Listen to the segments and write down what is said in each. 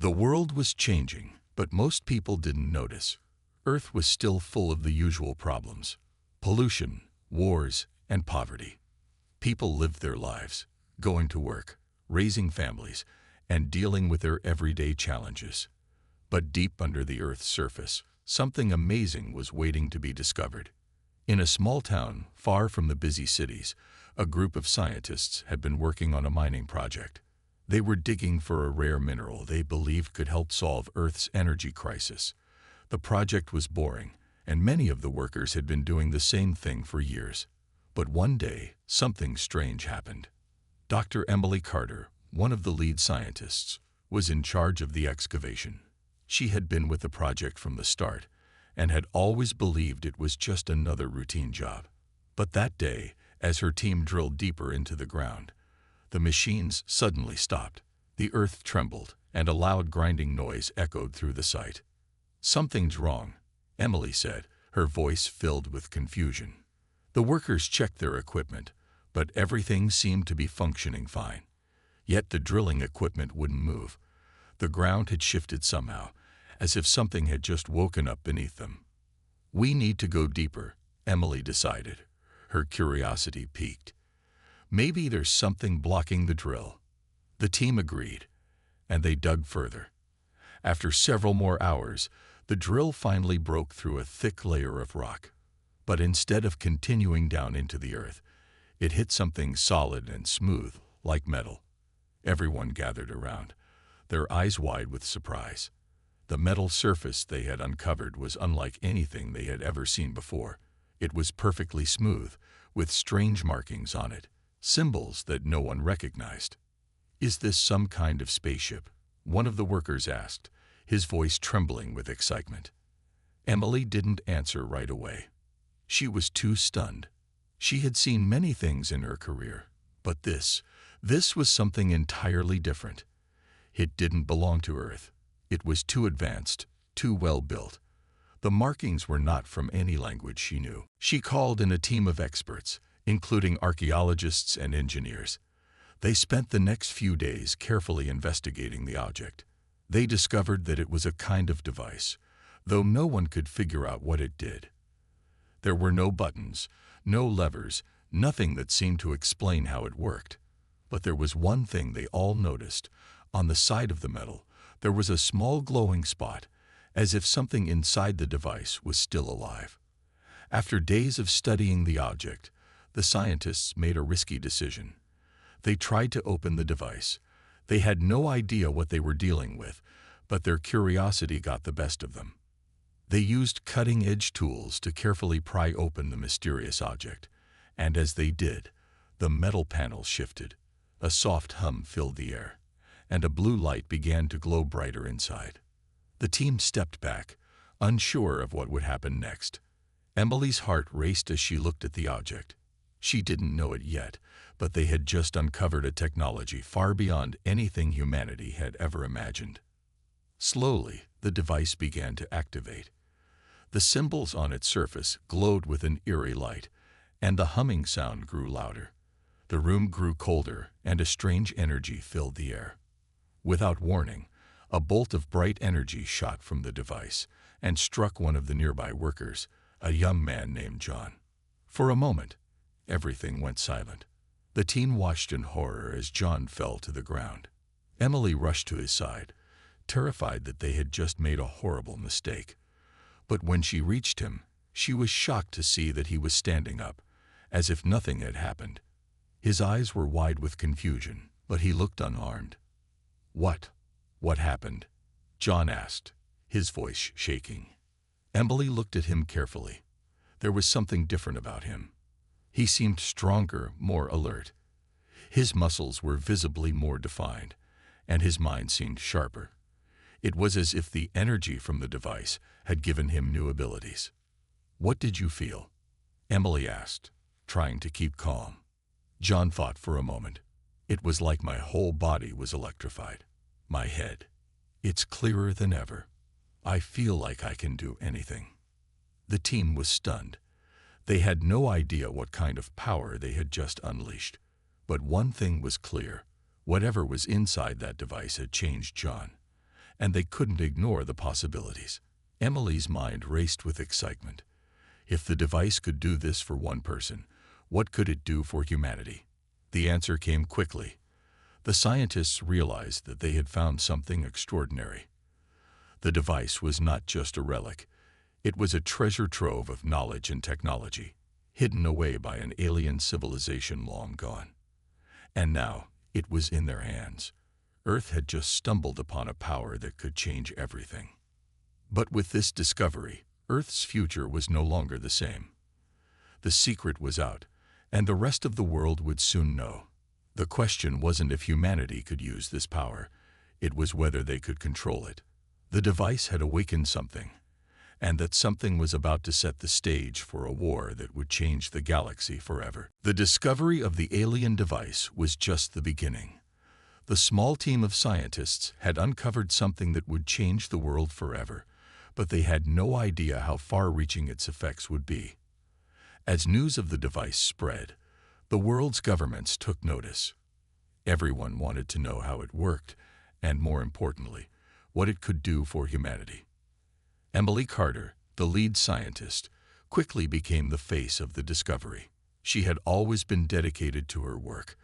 The world was changing, but most people didn't notice. Earth was still full of the usual problems: pollution, wars, and poverty. People lived their lives, going to work, raising families, and dealing with their everyday challenges. But deep under the Earth's surface, something amazing was waiting to be discovered. In a small town, far from the busy cities, a group of scientists had been working on a mining project. They were digging for a rare mineral they believed could help solve Earth's energy crisis. The project was boring, and many of the workers had been doing the same thing for years. But one day, something strange happened. Dr. Emily Carter, one of the lead scientists, was in charge of the excavation. She had been with the project from the start and had always believed it was just another routine job. But that day, as her team drilled deeper into the ground, the machines suddenly stopped. The earth trembled, and a loud grinding noise echoed through the site. "Something's wrong," Emily said, her voice filled with confusion. The workers checked their equipment, but everything seemed to be functioning fine. Yet the drilling equipment wouldn't move. The ground had shifted somehow, as if something had just woken up beneath them. "We need to go deeper," Emily decided. Her curiosity piqued. "Maybe there's something blocking the drill." The team agreed, and they dug further. After several more hours, the drill finally broke through a thick layer of rock. But instead of continuing down into the earth, it hit something solid and smooth, like metal. Everyone gathered around, their eyes wide with surprise. The metal surface they had uncovered was unlike anything they had ever seen before. It was perfectly smooth, with strange markings on it, symbols that no one recognized. "Is this some kind of spaceship?" one of the workers asked, his voice trembling with excitement. Emily didn't answer right away. She was too stunned. She had seen many things in her career, but this was something entirely different. It didn't belong to Earth. It was too advanced, too well built. The markings were not from any language she knew. She called in a team of experts, including archaeologists and engineers. They spent the next few days carefully investigating the object. They discovered that it was a kind of device, though no one could figure out what it did. There were no buttons, no levers, nothing that seemed to explain how it worked. But there was one thing they all noticed. On the side of the metal, there was a small glowing spot, as if something inside the device was still alive. After days of studying the object, the scientists made a risky decision. They tried to open the device. They had no idea what they were dealing with, but their curiosity got the best of them. They used cutting-edge tools to carefully pry open the mysterious object, and as they did, the metal panel shifted. A soft hum filled the air, and a blue light began to glow brighter inside. The team stepped back, unsure of what would happen next. Emily's heart raced as she looked at the object. She didn't know it yet, but they had just uncovered a technology far beyond anything humanity had ever imagined. Slowly, the device began to activate. The symbols on its surface glowed with an eerie light, and the humming sound grew louder. The room grew colder, and a strange energy filled the air. Without warning, a bolt of bright energy shot from the device and struck one of the nearby workers, a young man named John. For a moment, everything went silent. The team watched in horror as John fell to the ground. Emily rushed to his side, terrified that they had just made a horrible mistake. But when she reached him, she was shocked to see that he was standing up, as if nothing had happened. His eyes were wide with confusion, but he looked unharmed. What happened?" John asked, his voice shaking. Emily looked at him carefully. There was something different about him. He seemed stronger, more alert. His muscles were visibly more defined, and his mind seemed sharper. It was as if the energy from the device had given him new abilities. "What did you feel?" Emily asked, trying to keep calm. John thought for a moment. "It was like my whole body was electrified. My head. It's clearer than ever. I feel like I can do anything." The team was stunned. They had no idea what kind of power they had just unleashed. But one thing was clear. Whatever was inside that device had changed John. and they couldn't ignore the possibilities. Emily's mind raced with excitement. If the device could do this for one person, what could it do for humanity? The answer came quickly. The scientists realized that they had found something extraordinary. The device was not just a relic. It was a treasure trove of knowledge and technology, hidden away by an alien civilization long gone. And now, it was in their hands. Earth had just stumbled upon a power that could change everything. But with this discovery, Earth's future was no longer the same. The secret was out, and the rest of the world would soon know. The question wasn't if humanity could use this power, it was whether they could control it. The device had awakened something, and that something was about to set the stage for a war that would change the galaxy forever. The discovery of the alien device was just the beginning. The small team of scientists had uncovered something that would change the world forever, but they had no idea how far-reaching its effects would be. As news of the device spread, the world's governments took notice. Everyone wanted to know how it worked, and more importantly, what it could do for humanity. Emily Carter, the lead scientist, quickly became the face of the discovery. She had always been dedicated to her work,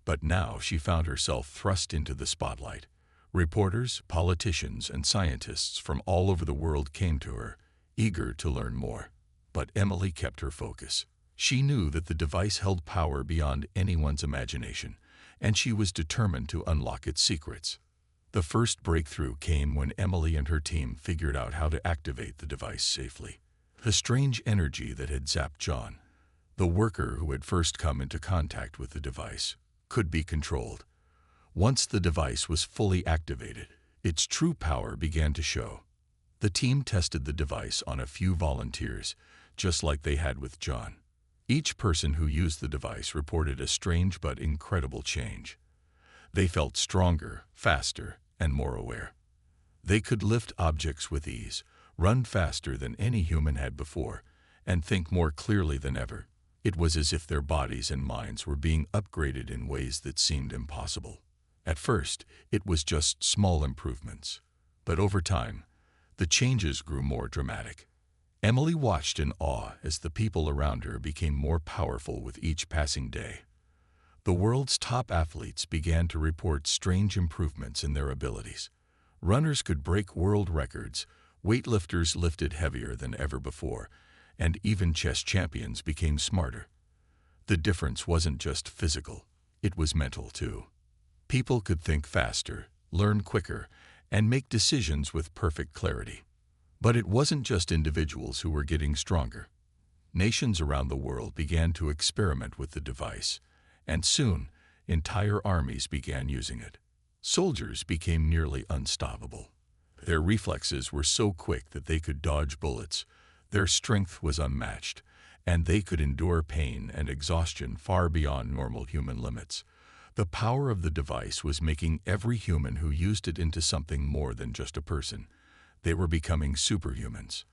but now she found herself thrust into the spotlight. Reporters, politicians, and scientists from all over the world came to her, eager to learn more. But Emily kept her focus. She knew that the device held power beyond anyone's imagination, and she was determined to unlock its secrets. The first breakthrough came when Emily and her team figured out how to activate the device safely. The strange energy that had zapped John, the worker who had first come into contact with the device, could be controlled. Once the device was fully activated, its true power began to show. The team tested the device on a few volunteers, just like they had with John. Each person who used the device reported a strange but incredible change. They felt stronger, faster, and more aware. They could lift objects with ease, run faster than any human had before, and think more clearly than ever. It was as if their bodies and minds were being upgraded in ways that seemed impossible. At first, it was just small improvements, but over time, the changes grew more dramatic. Emily watched in awe as the people around her became more powerful with each passing day. The world's top athletes began to report strange improvements in their abilities. Runners could break world records, weightlifters lifted heavier than ever before, and even chess champions became smarter. The difference wasn't just physical, it was mental too. People could think faster, learn quicker, and make decisions with perfect clarity. But it wasn't just individuals who were getting stronger. Nations around the world began to experiment with the device, and soon, entire armies began using it. Soldiers became nearly unstoppable. Their reflexes were so quick that they could dodge bullets. Their strength was unmatched, and they could endure pain and exhaustion far beyond normal human limits. The power of the device was making every human who used it into something more than just a person. They were becoming superhumans.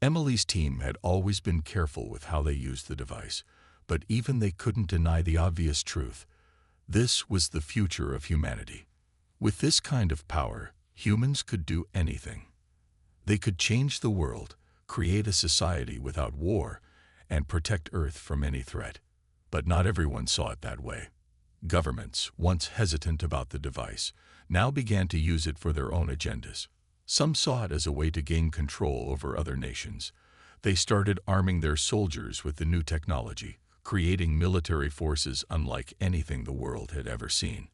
Emily's team had always been careful with how they used the device, but even they couldn't deny the obvious truth. This was the future of humanity. With this kind of power, humans could do anything. They could change the world, create a society without war, and protect Earth from any threat. But not everyone saw it that way. Governments, once hesitant about the device, now began to use it for their own agendas. Some saw it as a way to gain control over other nations. They started arming their soldiers with the new technology, creating military forces unlike anything the world had ever seen.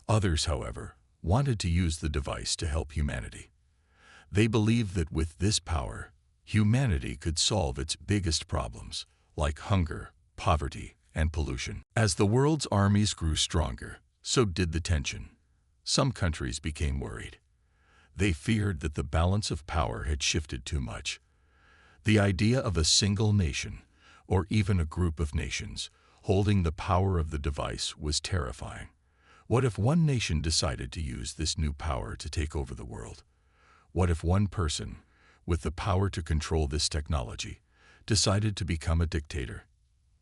Others, however, wanted to use the device to help humanity. They believed that with this power, humanity could solve its biggest problems, like hunger, poverty, and pollution. As the world's armies grew stronger, so did the tension. Some countries became worried. They feared that the balance of power had shifted too much. The idea of a single nation, or even a group of nations, holding the power of the device was terrifying. What if one nation decided to use this new power to take over the world? What if one person, with the power to control this technology, decided to become a dictator?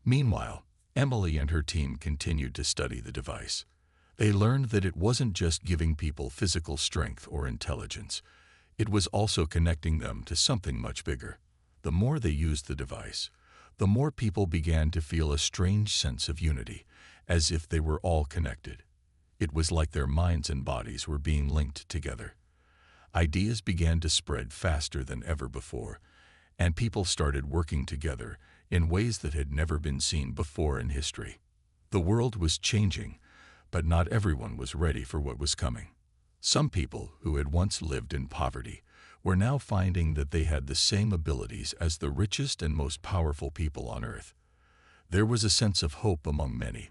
Meanwhile, Emily and her team continued to study the device. They learned that it wasn't just giving people physical strength or intelligence. It was also connecting them to something much bigger. The more they used the device, the more people began to feel a strange sense of unity, as if they were all connected. It was like their minds and bodies were being linked together. Ideas began to spread faster than ever before, and people started working together in ways that had never been seen before in history. The world was changing, but not everyone was ready for what was coming. Some people who had once lived in poverty were now finding that they had the same abilities as the richest and most powerful people on earth. There was a sense of hope among many,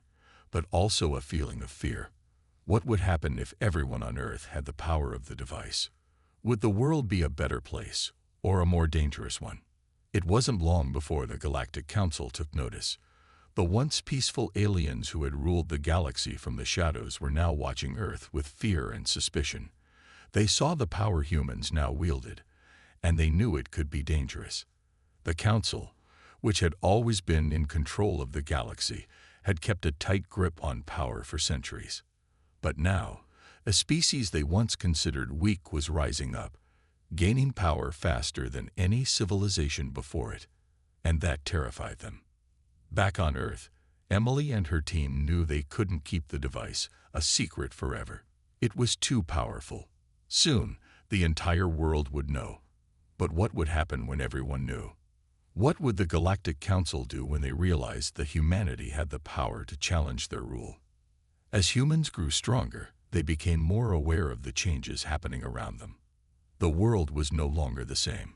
but also a feeling of fear. What would happen if everyone on earth had the power of the device? Would the world be a better place or a more dangerous one? It wasn't long before the Galactic Council took notice. The once peaceful aliens who had ruled the galaxy from the shadows were now watching Earth with fear and suspicion. They saw the power humans now wielded, and they knew it could be dangerous. The Council, which had always been in control of the galaxy, had kept a tight grip on power for centuries. But now, a species they once considered weak was rising up, gaining power faster than any civilization before it, and that terrified them. Back on Earth, Emily and her team knew they couldn't keep the device a secret forever. It was too powerful. Soon, the entire world would know. But what would happen when everyone knew? What would the Galactic Council do when they realized that humanity had the power to challenge their rule? As humans grew stronger, they became more aware of the changes happening around them. The world was no longer the same.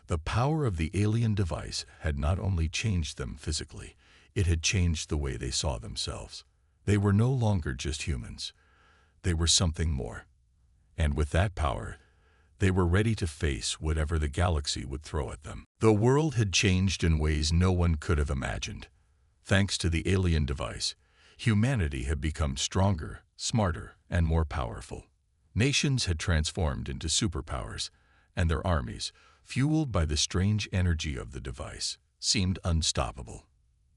The power of the alien device had not only changed them physically, it had changed the way they saw themselves. They were no longer just humans. They were something more. And with that power, they were ready to face whatever the galaxy would throw at them. The world had changed in ways no one could have imagined. Thanks to the alien device, humanity had become stronger, smarter, and more powerful. Nations had transformed into superpowers, and their armies, fueled by the strange energy of the device, seemed unstoppable.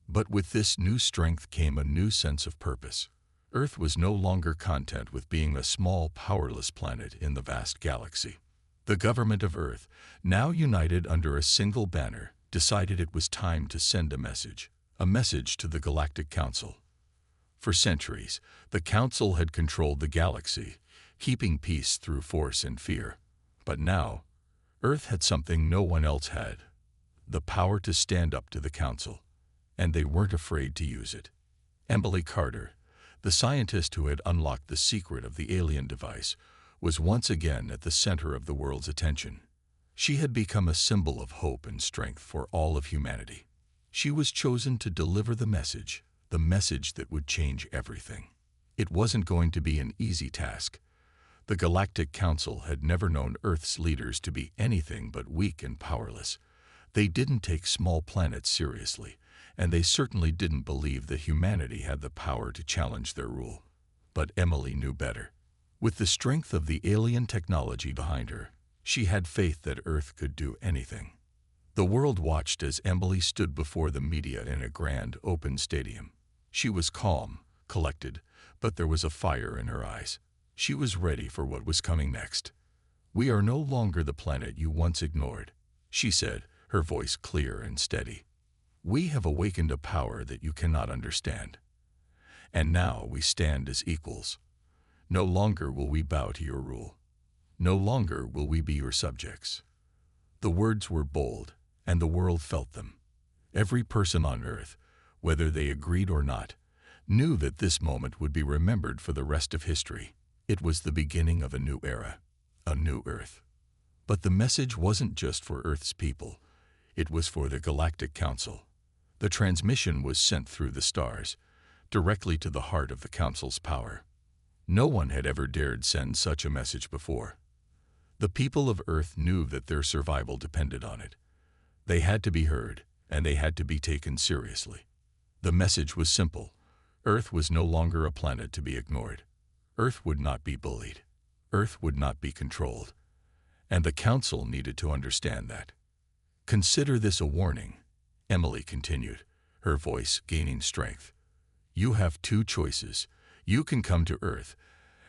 But with this new strength came a new sense of purpose. Earth was no longer content with being a small, powerless planet in the vast galaxy. The government of Earth, now united under a single banner, decided it was time to send a message to the Galactic Council. For centuries, the Council had controlled the galaxy, keeping peace through force and fear. But now, Earth had something no one else had: the power to stand up to the Council, and they weren't afraid to use it. Emily Carter, the scientist who had unlocked the secret of the alien device, was once again at the center of the world's attention. She had become a symbol of hope and strength for all of humanity. She was chosen to deliver the message that would change everything. It wasn't going to be an easy task. The Galactic Council had never known Earth's leaders to be anything but weak and powerless. They didn't take small planets seriously, and they certainly didn't believe that humanity had the power to challenge their rule. But Emily knew better. With the strength of the alien technology behind her, she had faith that Earth could do anything. The world watched as Emily stood before the media in a grand, open stadium. She was calm, collected, but there was a fire in her eyes. She was ready for what was coming next. "We are no longer the planet you once ignored," she said, her voice clear and steady. "We have awakened a power that you cannot understand. And now we stand as equals. No longer will we bow to your rule. No longer will we be your subjects." The words were bold, and the world felt them. Every person on Earth, whether they agreed or not, knew that this moment would be remembered for the rest of history. It was the beginning of a new era, a new Earth. But the message wasn't just for Earth's people. It was for the Galactic Council. The transmission was sent through the stars, directly to the heart of the Council's power. No one had ever dared send such a message before. The people of Earth knew that their survival depended on it. They had to be heard, and they had to be taken seriously. The message was simple. Earth was no longer a planet to be ignored. Earth would not be bullied. Earth would not be controlled. And the Council needed to understand that. "Consider this a warning," Emily continued, her voice gaining strength. "You have two choices. You can come to Earth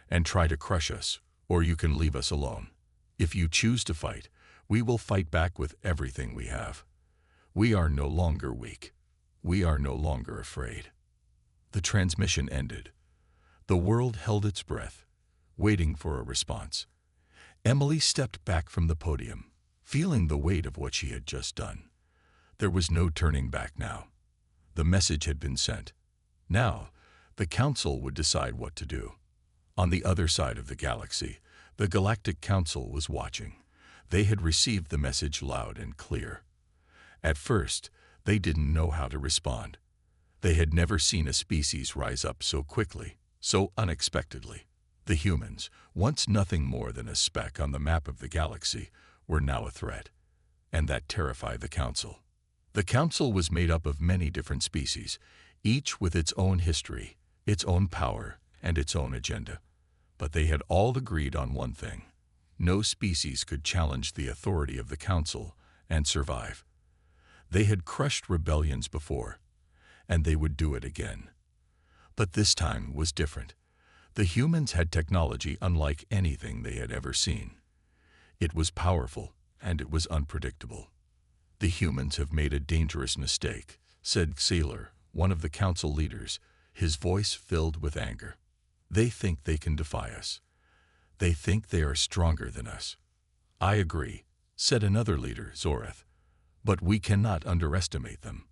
and try to crush us, or you can leave us alone. If you choose to fight, we will fight back with everything we have. We are no longer weak. We are no longer afraid." The transmission ended. The world held its breath, waiting for a response. Emily stepped back from the podium, feeling the weight of what she had just done. There was no turning back now. The message had been sent. Now, the Council would decide what to do. On the other side of the galaxy, the Galactic Council was watching. They had received the message loud and clear. At first, they didn't know how to respond. They had never seen a species rise up so quickly, so unexpectedly. The humans, once nothing more than a speck on the map of the galaxy, were now a threat, and that terrified the Council. The Council was made up of many different species, each with its own history, its own power, and its own agenda. But they had all agreed on one thing. No species could challenge the authority of the Council and survive. They had crushed rebellions before, and they would do it again. But this time was different. The humans had technology unlike anything they had ever seen. It was powerful, and it was unpredictable. "The humans have made a dangerous mistake," said Sailor, one of the Council leaders, his voice filled with anger. "They think they can defy us. They think they are stronger than us." "I agree," said another leader, Zoreth, "but we cannot underestimate them.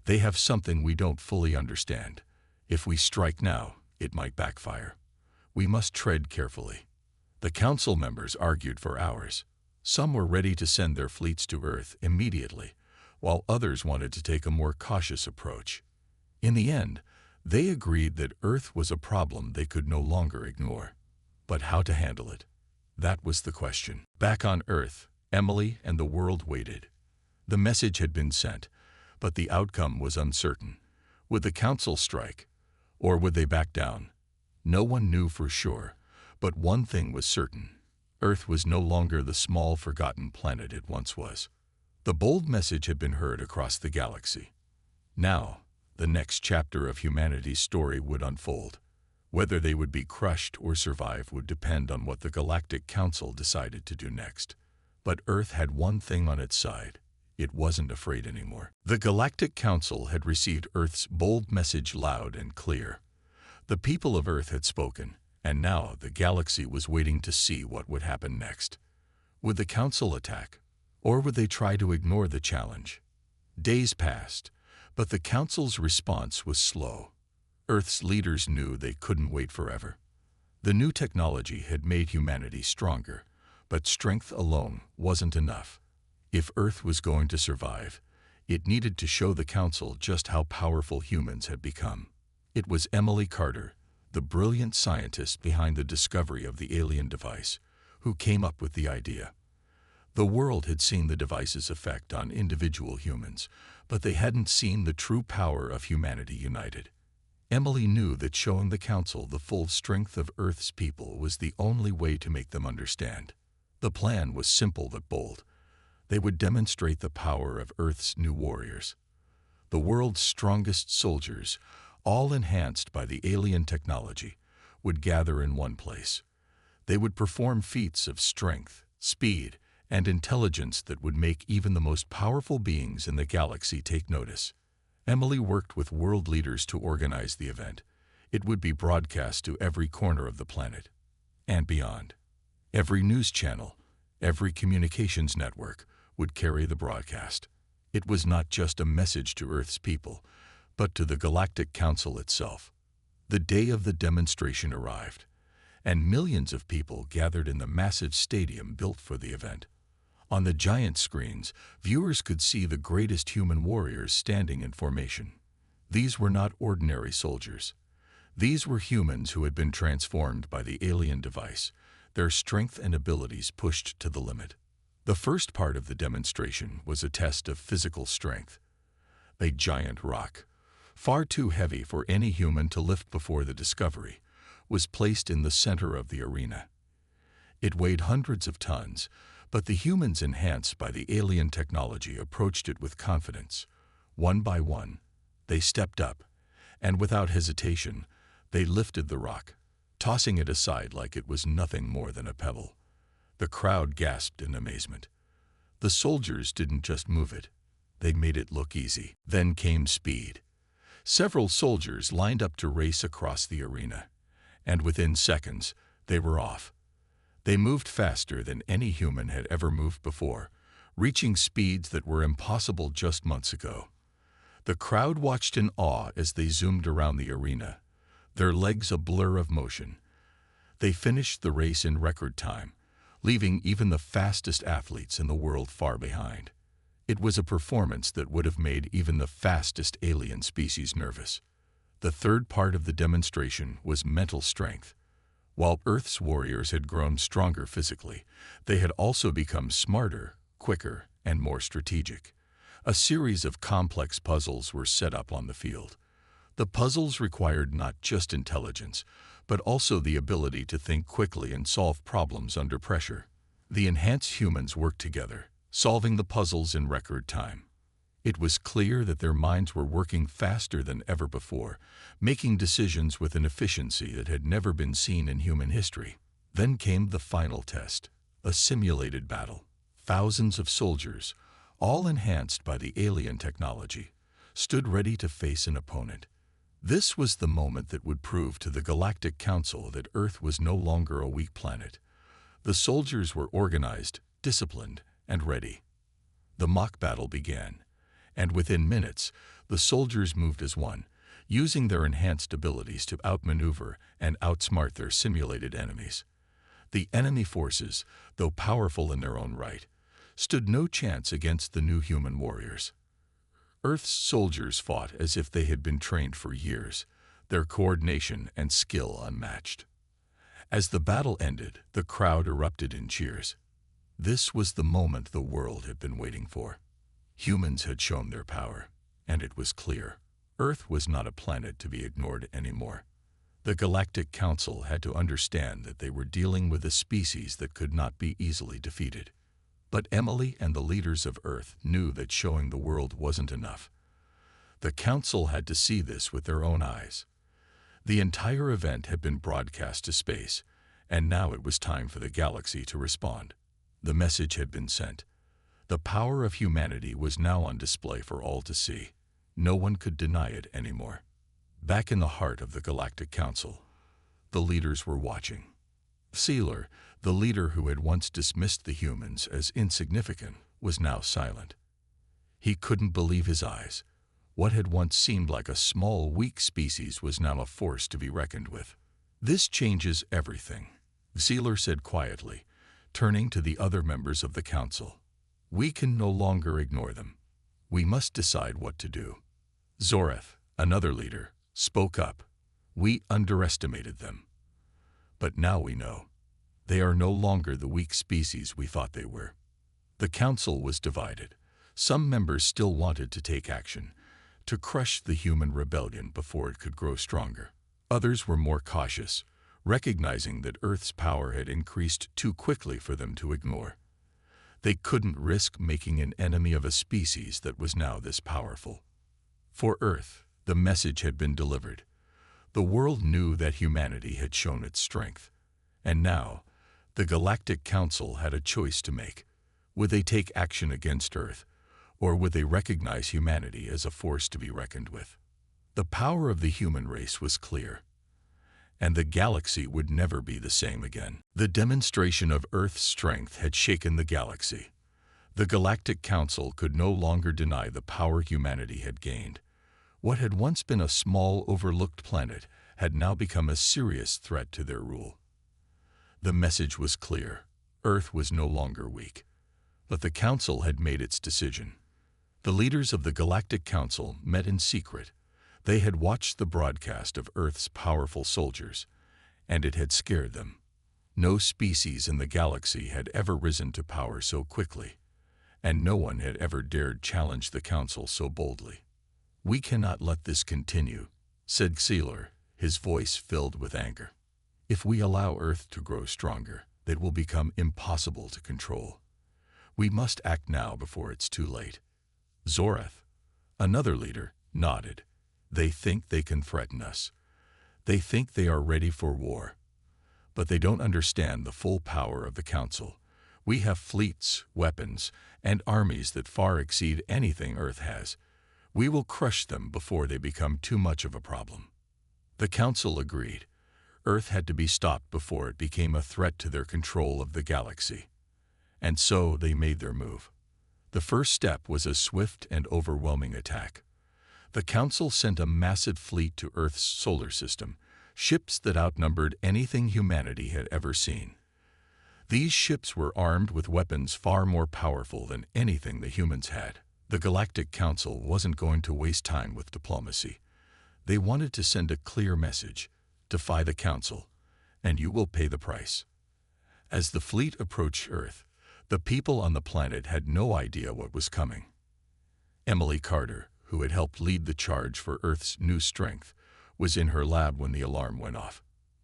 They have something we don't fully understand. If we strike now, it might backfire. We must tread carefully." The Council members argued for hours. Some were ready to send their fleets to Earth immediately, while others wanted to take a more cautious approach. In the end, they agreed that Earth was a problem they could no longer ignore. But how to handle it? That was the question. Back on Earth, Emily and the world waited. The message had been sent, but the outcome was uncertain. Would the Council strike, or would they back down? No one knew for sure, but one thing was certain. Earth was no longer the small, forgotten planet it once was. The bold message had been heard across the galaxy. Now, the next chapter of humanity's story would unfold. Whether they would be crushed or survive would depend on what the Galactic Council decided to do next. But Earth had one thing on its side. It wasn't afraid anymore. The Galactic Council had received Earth's bold message loud and clear. The people of Earth had spoken, and now the galaxy was waiting to see what would happen next. Would the Council attack, or would they try to ignore the challenge? Days passed, but the Council's response was slow. Earth's leaders knew they couldn't wait forever. The new technology had made humanity stronger, but strength alone wasn't enough. If Earth was going to survive, it needed to show the Council just how powerful humans had become. It was Emily Carter, the brilliant scientist behind the discovery of the alien device, who came up with the idea. The world had seen the device's effect on individual humans, but they hadn't seen the true power of humanity united. Emily knew that showing the Council the full strength of Earth's people was the only way to make them understand. The plan was simple but bold. They would demonstrate the power of Earth's new warriors. The world's strongest soldiers, all enhanced by the alien technology, would gather in one place. They would perform feats of strength, speed, and intelligence that would make even the most powerful beings in the galaxy take notice. Emily worked with world leaders to organize the event. It would be broadcast to every corner of the planet and beyond. Every news channel, every communications network would carry the broadcast. It was not just a message to Earth's people, but to the Galactic Council itself. The day of the demonstration arrived, and millions of people gathered in the massive stadium built for the event. On the giant screens, viewers could see the greatest human warriors standing in formation. These were not ordinary soldiers. These were humans who had been transformed by the alien device, their strength and abilities pushed to the limit. The first part of the demonstration was a test of physical strength. A giant rock, far too heavy for any human to lift before the discovery, was placed in the center of the arena. It weighed hundreds of tons, but the humans enhanced by the alien technology approached it with confidence. One by one, they stepped up, and without hesitation, They lifted the rock, tossing it aside like it was nothing more than a pebble. The crowd gasped in amazement. The soldiers didn't just move it, they made it look easy. Then came speed. Several soldiers lined up to race across the arena, and within seconds, they were off. They moved faster than any human had ever moved before, reaching speeds that were impossible just months ago. The crowd watched in awe as they zoomed around the arena, their legs a blur of motion. They finished the race in record time, leaving even the fastest athletes in the world far behind. It was a performance that would have made even the fastest alien species nervous. The third part of the demonstration was mental strength. While Earth's warriors had grown stronger physically, they had also become smarter, quicker, and more strategic. A series of complex puzzles were set up on the field. The puzzles required not just intelligence, but also the ability to think quickly and solve problems under pressure. The enhanced humans worked together, solving the puzzles in record time. It was clear that their minds were working faster than ever before, making decisions with an efficiency that had never been seen in human history. Then came the final test, a simulated battle. Thousands of soldiers, all enhanced by the alien technology, stood ready to face an opponent. This was the moment that would prove to the Galactic Council that Earth was no longer a weak planet. The soldiers were organized, disciplined, and ready. The mock battle began, and within minutes, the soldiers moved as one, using their enhanced abilities to outmaneuver and outsmart their simulated enemies. The enemy forces, though powerful in their own right, stood no chance against the new human warriors. Earth's soldiers fought as if they had been trained for years, their coordination and skill unmatched. As the battle ended, the crowd erupted in cheers. This was the moment the world had been waiting for. Humans had shown their power, and it was clear. Earth was not a planet to be ignored anymore. The Galactic Council had to understand that they were dealing with a species that could not be easily defeated. But Emily and the leaders of Earth knew that showing the world wasn't enough. The Council had to see this with their own eyes. The entire event had been broadcast to space, and now it was time for the galaxy to respond. The message had been sent. The power of humanity was now on display for all to see. No one could deny it anymore. Back in the heart of the Galactic Council, the leaders were watching. Sealer, the leader who had once dismissed the humans as insignificant, was now silent. He couldn't believe his eyes. What had once seemed like a small, weak species was now a force to be reckoned with. "This changes everything," Sealer said quietly, turning to the other members of the council. "We can no longer ignore them. We must decide what to do." Zorath, another leader, spoke up. "We underestimated them. But now we know. They are no longer the weak species we thought they were." The council was divided. Some members still wanted to take action, to crush the human rebellion before it could grow stronger. Others were more cautious, recognizing that Earth's power had increased too quickly for them to ignore. They couldn't risk making an enemy of a species that was now this powerful. For Earth, the message had been delivered. The world knew that humanity had shown its strength. And now, the Galactic Council had a choice to make. Would they take action against Earth, or would they recognize humanity as a force to be reckoned with? The power of the human race was clear, and the galaxy would never be the same again. The demonstration of Earth's strength had shaken the galaxy. The Galactic Council could no longer deny the power humanity had gained. What had once been a small, overlooked planet had now become a serious threat to their rule. The message was clear. Earth was no longer weak. But the Council had made its decision. The leaders of the Galactic Council met in secret. They had watched the broadcast of Earth's powerful soldiers, and it had scared them. No species in the galaxy had ever risen to power so quickly, and no one had ever dared challenge the Council so boldly. "We cannot let this continue," said Sealer, his voice filled with anger. "If we allow Earth to grow stronger, it will become impossible to control. We must act now before it's too late." Zorath, another leader, nodded. "They think they can threaten us. They think they are ready for war, but they don't understand the full power of the Council. We have fleets, weapons, and armies that far exceed anything Earth has. We will crush them before they become too much of a problem. The Council agreed. Earth had to be stopped before it became a threat to their control of the galaxy. And so they made their move. The first step was a swift and overwhelming attack. The Council sent a massive fleet to Earth's solar system, ships that outnumbered anything humanity had ever seen. These ships were armed with weapons far more powerful than anything the humans had. The Galactic Council wasn't going to waste time with diplomacy. They wanted to send a clear message: defy the Council, and you will pay the price. As the fleet approached Earth, the people on the planet had no idea what was coming. Emily Carter, who had helped lead the charge for Earth's new strength, was in her lab when the alarm went off.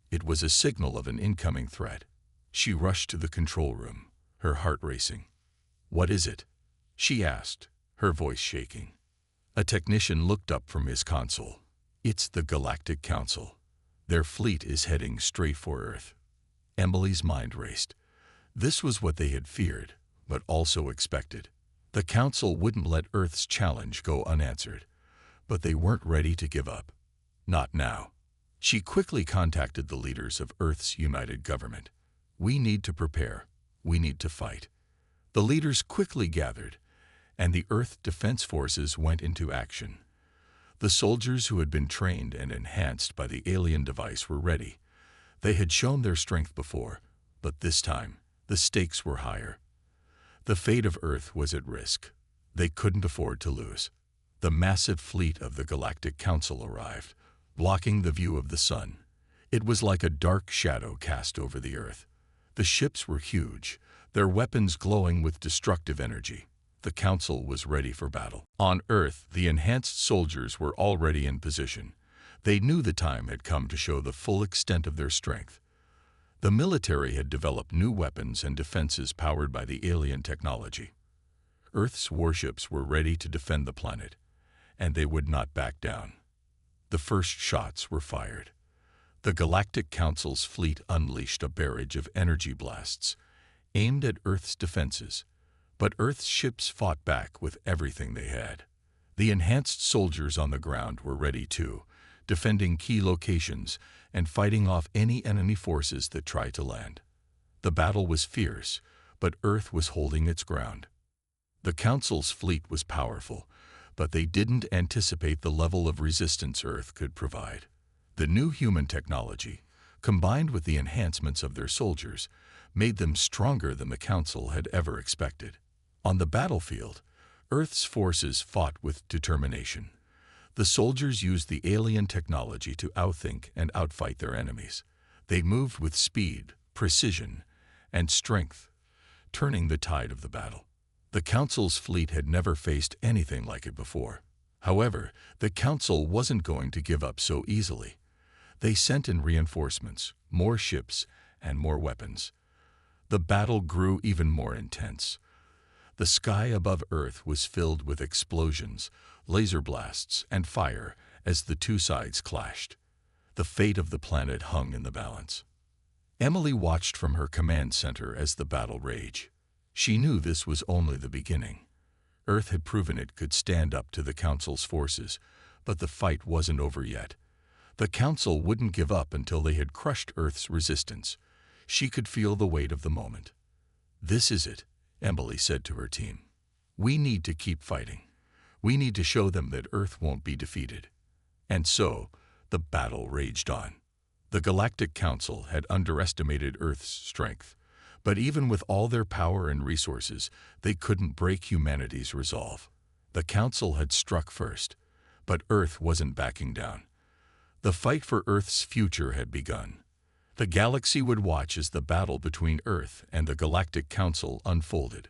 It was a signal of an incoming threat. She rushed to the control room, her heart racing. "What is it?" she asked, her voice shaking. A technician looked up from his console. "It's the Galactic Council. Their fleet is heading straight for Earth." Emily's mind raced. This was what they had feared, but also expected. The Council wouldn't let Earth's challenge go unanswered, but they weren't ready to give up. Not now. She quickly contacted the leaders of Earth's united government. "We need to prepare. We need to fight." The leaders quickly gathered, and the Earth Defense Forces went into action. The soldiers who had been trained and enhanced by the alien device were ready. They had shown their strength before, but this time, the stakes were higher. The fate of Earth was at risk. They couldn't afford to lose. The massive fleet of the Galactic Council arrived, blocking the view of the sun. It was like a dark shadow cast over the Earth. The ships were huge, their weapons glowing with destructive energy. The Council was ready for battle. On Earth, the enhanced soldiers were already in position. They knew the time had come to show the full extent of their strength. The military had developed new weapons and defenses powered by the alien technology. Earth's warships were ready to defend the planet, and they would not back down. The first shots were fired. The Galactic Council's fleet unleashed a barrage of energy blasts, aimed at Earth's defenses, but Earth's ships fought back with everything they had. The enhanced soldiers on the ground were ready too, defending key locations and fighting off any enemy forces that tried to land. The battle was fierce, but Earth was holding its ground. The Council's fleet was powerful, but they didn't anticipate the level of resistance Earth could provide. The new human technology, combined with the enhancements of their soldiers, made them stronger than the Council had ever expected. On the battlefield, Earth's forces fought with determination. The soldiers used the alien technology to outthink and outfight their enemies. They moved with speed, precision, and strength, turning the tide of the battle. The Council's fleet had never faced anything like it before. However, the Council wasn't going to give up so easily. They sent in reinforcements, more ships, and more weapons. The battle grew even more intense. The sky above Earth was filled with explosions, laser blasts, and fire as the two sides clashed. The fate of the planet hung in the balance. Emily watched from her command center as the battle raged. She knew this was only the beginning. Earth had proven it could stand up to the Council's forces, but the fight wasn't over yet. The Council wouldn't give up until they had crushed Earth's resistance. She could feel the weight of the moment. "This is it," Emily said to her team. "We need to keep fighting. We need to show them that Earth won't be defeated." And so, the battle raged on. The Galactic Council had underestimated Earth's strength, but even with all their power and resources, they couldn't break humanity's resolve. The Council had struck first, but Earth wasn't backing down. The fight for Earth's future had begun. The galaxy would watch as the battle between Earth and the Galactic Council unfolded.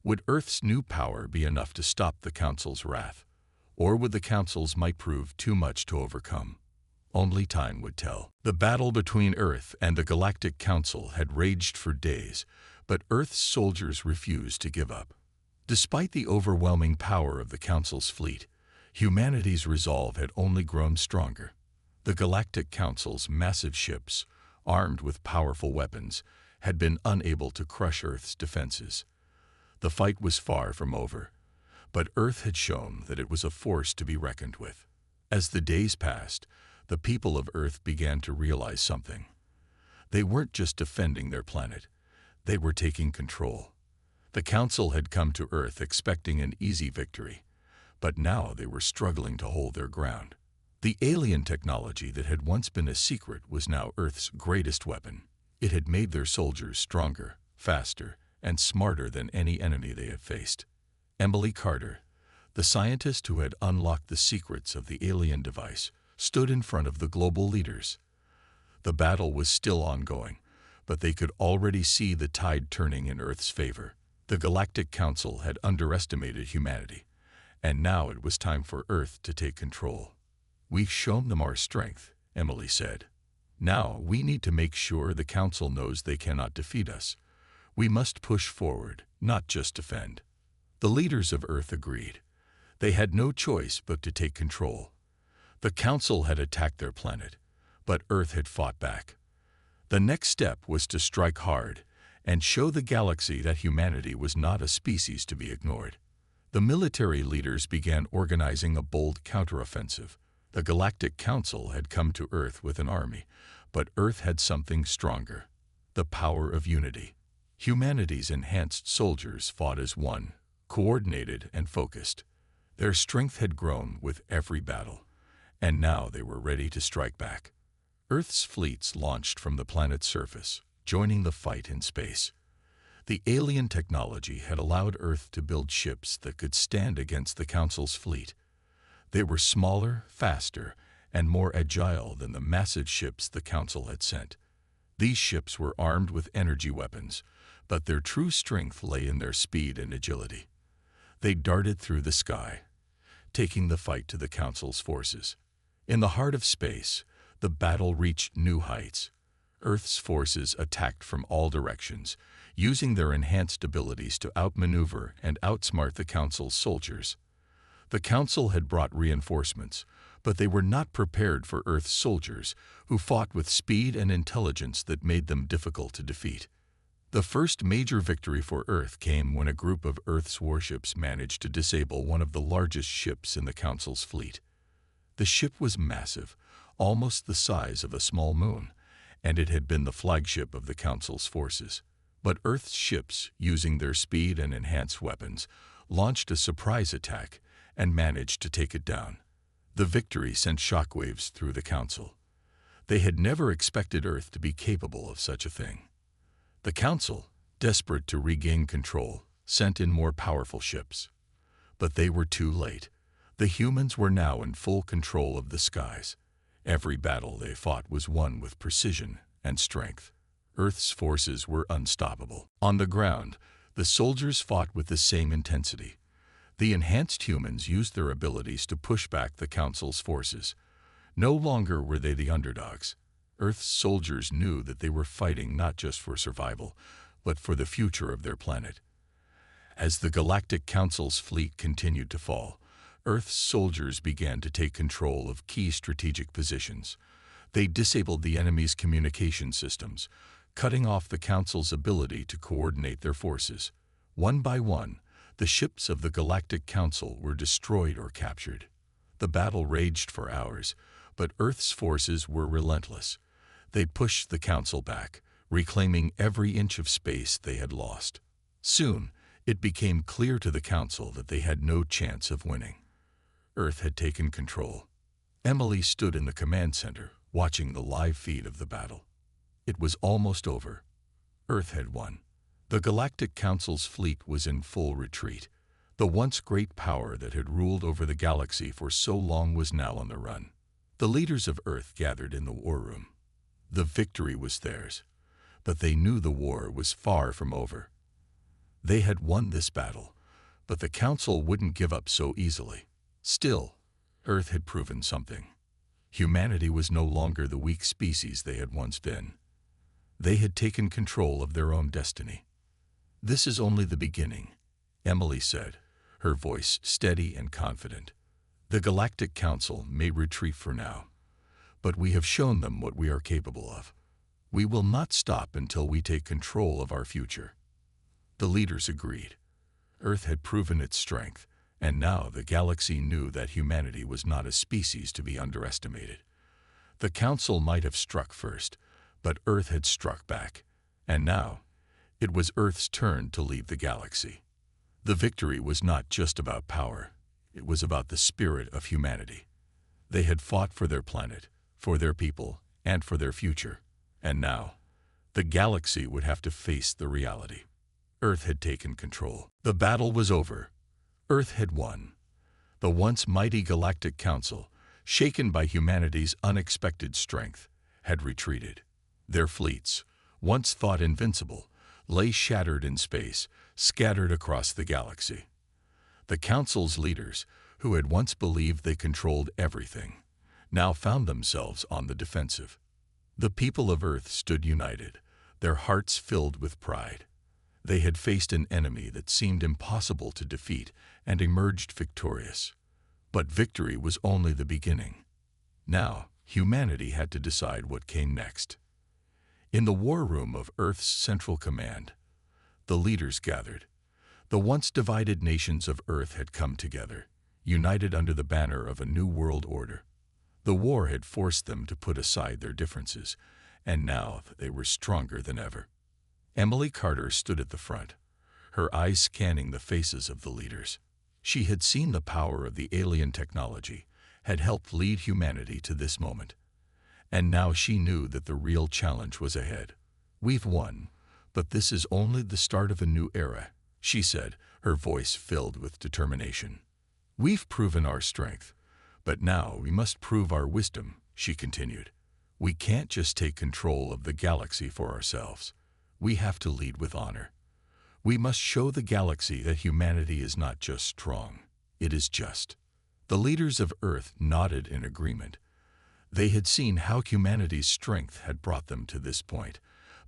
Would Earth's new power be enough to stop the Council's wrath, or would the Council's might prove too much to overcome? Only time would tell. The battle between Earth and the Galactic Council had raged for days, but Earth's soldiers refused to give up. Despite the overwhelming power of the Council's fleet, humanity's resolve had only grown stronger. The Galactic Council's massive ships, armed with powerful weapons, had been unable to crush Earth's defenses. The fight was far from over, but Earth had shown that it was a force to be reckoned with. As the days passed, the people of Earth began to realize something. They weren't just defending their planet, they were taking control. The Council had come to Earth expecting an easy victory, but now they were struggling to hold their ground. The alien technology that had once been a secret was now Earth's greatest weapon. It had made their soldiers stronger, faster, and smarter than any enemy they had faced. Emily Carter, the scientist who had unlocked the secrets of the alien device, stood in front of the global leaders. The battle was still ongoing, but they could already see the tide turning in Earth's favor. The Galactic Council had underestimated humanity, and now it was time for Earth to take control. "We've shown them our strength," Emily said. "Now we need to make sure the Council knows they cannot defeat us. We must push forward, not just defend." The leaders of Earth agreed. They had no choice but to take control. The Council had attacked their planet, but Earth had fought back. The next step was to strike hard and show the galaxy that humanity was not a species to be ignored. The military leaders began organizing a bold counteroffensive. The Galactic Council had come to Earth with an army, but Earth had something stronger: the power of unity. Humanity's enhanced soldiers fought as one, coordinated and focused. Their strength had grown with every battle, and now they were ready to strike back. Earth's fleets launched from the planet's surface, joining the fight in space. The alien technology had allowed Earth to build ships that could stand against the Council's fleet. They were smaller, faster, and more agile than the massive ships the Council had sent. These ships were armed with energy weapons, but their true strength lay in their speed and agility. They darted through the sky, taking the fight to the Council's forces. In the heart of space, the battle reached new heights. Earth's forces attacked from all directions, using their enhanced abilities to outmaneuver and outsmart the Council's soldiers. The Council had brought reinforcements, but they were not prepared for Earth's soldiers, who fought with speed and intelligence that made them difficult to defeat. The first major victory for Earth came when a group of Earth's warships managed to disable one of the largest ships in the Council's fleet. The ship was massive, almost the size of a small moon, and it had been the flagship of the Council's forces. But Earth's ships, using their speed and enhanced weapons, launched a surprise attack and managed to take it down. The victory sent shockwaves through the Council. They had never expected Earth to be capable of such a thing. The Council, desperate to regain control, sent in more powerful ships. But they were too late. The humans were now in full control of the skies. Every battle they fought was won with precision and strength. Earth's forces were unstoppable. On the ground, the soldiers fought with the same intensity. The enhanced humans used their abilities to push back the Council's forces. No longer were they the underdogs. Earth's soldiers knew that they were fighting not just for survival, but for the future of their planet. As the Galactic Council's fleet continued to fall, Earth's soldiers began to take control of key strategic positions. They disabled the enemy's communication systems, cutting off the Council's ability to coordinate their forces. One by one, the ships of the Galactic Council were destroyed or captured. The battle raged for hours, but Earth's forces were relentless. They pushed the Council back, reclaiming every inch of space they had lost. Soon, it became clear to the Council that they had no chance of winning. Earth had taken control. Emily stood in the command center, watching the live feed of the battle. It was almost over. Earth had won. The Galactic Council's fleet was in full retreat. The once great power that had ruled over the galaxy for so long was now on the run. The leaders of Earth gathered in the war room. The victory was theirs, but they knew the war was far from over. They had won this battle, but the Council wouldn't give up so easily. Still, Earth had proven something. Humanity was no longer the weak species they had once been. They had taken control of their own destiny. "This is only the beginning," Emily said, her voice steady and confident. "The Galactic Council may retreat for now, but we have shown them what we are capable of. We will not stop until we take control of our future." The leaders agreed. Earth had proven its strength, and now the galaxy knew that humanity was not a species to be underestimated. The Council might have struck first, but Earth had struck back, and now it was Earth's turn to lead the galaxy. The victory was not just about power, it was about the spirit of humanity. They had fought for their planet, for their people, and for their future, and now the galaxy would have to face the reality. Earth had taken control. The battle was over. Earth had won. The once mighty Galactic Council, shaken by humanity's unexpected strength, had retreated. Their fleets, once thought invincible, lay shattered in space, scattered across the galaxy. The Council's leaders, who had once believed they controlled everything, now found themselves on the defensive. The people of Earth stood united, their hearts filled with pride. They had faced an enemy that seemed impossible to defeat and emerged victorious. But victory was only the beginning. Now, humanity had to decide what came next. In the war room of Earth's Central Command, the leaders gathered. The once divided nations of Earth had come together, united under the banner of a new world order. The war had forced them to put aside their differences, and now they were stronger than ever. Emily Carter stood at the front, her eyes scanning the faces of the leaders. She had seen the power of the alien technology, had helped lead humanity to this moment. And now she knew that the real challenge was ahead. "We've won, but this is only the start of a new era," she said, her voice filled with determination. "We've proven our strength, but now we must prove our wisdom," she continued. "We can't just take control of the galaxy for ourselves. We have to lead with honor. We must show the galaxy that humanity is not just strong, it is just." The leaders of Earth nodded in agreement. They had seen how humanity's strength had brought them to this point,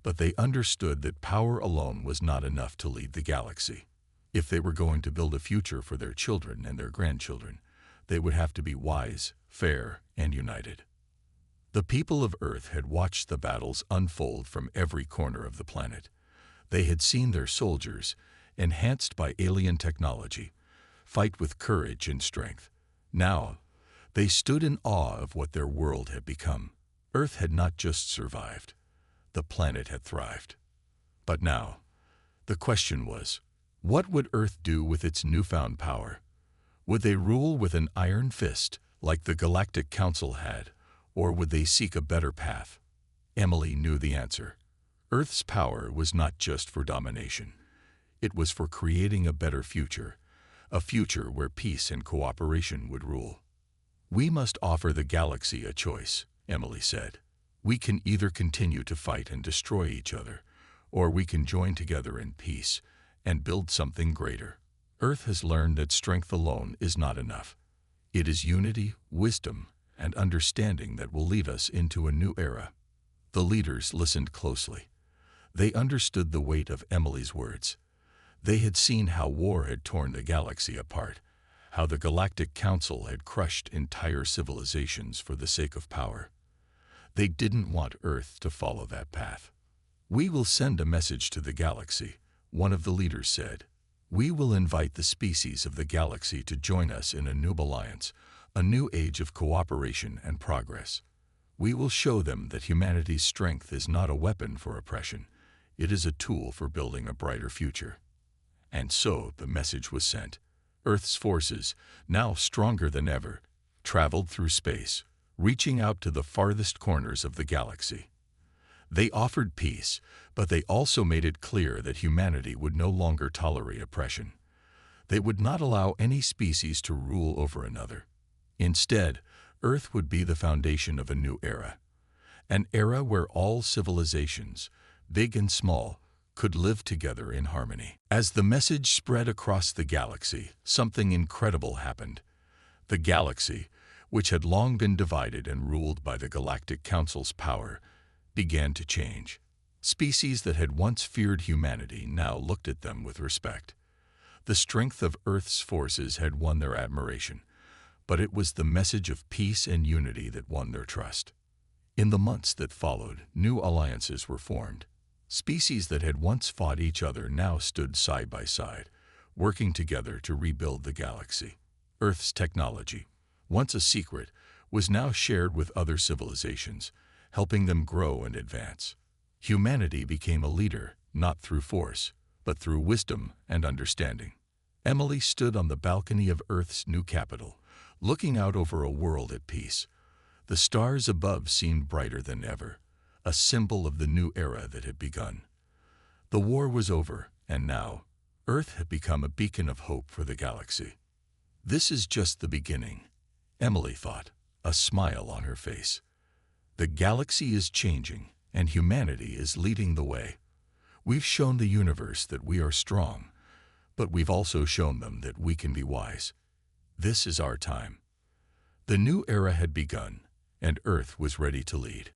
but they understood that power alone was not enough to lead the galaxy. If they were going to build a future for their children and their grandchildren, they would have to be wise, fair, and united. The people of Earth had watched the battles unfold from every corner of the planet. They had seen their soldiers, enhanced by alien technology, fight with courage and strength. Now, they stood in awe of what their world had become. Earth had not just survived, the planet had thrived. But now, the question was, what would Earth do with its newfound power? Would they rule with an iron fist, like the Galactic Council had, or would they seek a better path? Emily knew the answer. Earth's power was not just for domination. It was for creating a better future, a future where peace and cooperation would rule. "We must offer the galaxy a choice," Emily said. "We can either continue to fight and destroy each other, or we can join together in peace and build something greater." Earth has learned that strength alone is not enough. It is unity, wisdom, and understanding that will lead us into a new era. The leaders listened closely. They understood the weight of Emily's words. They had seen how war had torn the galaxy apart, how the Galactic Council had crushed entire civilizations for the sake of power. They didn't want Earth to follow that path. "We will send a message to the galaxy," one of the leaders said. "We will invite the species of the galaxy to join us in a new alliance, a new age of cooperation and progress. We will show them that humanity's strength is not a weapon for oppression. It is a tool for building a brighter future." And so the message was sent. Earth's forces, now stronger than ever, traveled through space, reaching out to the farthest corners of the galaxy. They offered peace, but they also made it clear that humanity would no longer tolerate oppression. They would not allow any species to rule over another. Instead, Earth would be the foundation of a new era, an era where all civilizations, big and small, could live together in harmony. As the message spread across the galaxy, something incredible happened. The galaxy, which had long been divided and ruled by the Galactic Council's power, began to change. Species that had once feared humanity now looked at them with respect. The strength of Earth's forces had won their admiration, but it was the message of peace and unity that won their trust. In the months that followed, new alliances were formed. Species that had once fought each other now stood side by side, working together to rebuild the galaxy. Earth's technology, once a secret, was now shared with other civilizations, helping them grow and advance. Humanity became a leader, not through force, but through wisdom and understanding. Emily stood on the balcony of Earth's new capital, looking out over a world at peace. The stars above seemed brighter than ever, a symbol of the new era that had begun. The war was over, and now, Earth had become a beacon of hope for the galaxy. This is just the beginning, Emily thought, a smile on her face. The galaxy is changing, and humanity is leading the way. We've shown the universe that we are strong, but we've also shown them that we can be wise. This is our time. The new era had begun, and Earth was ready to lead.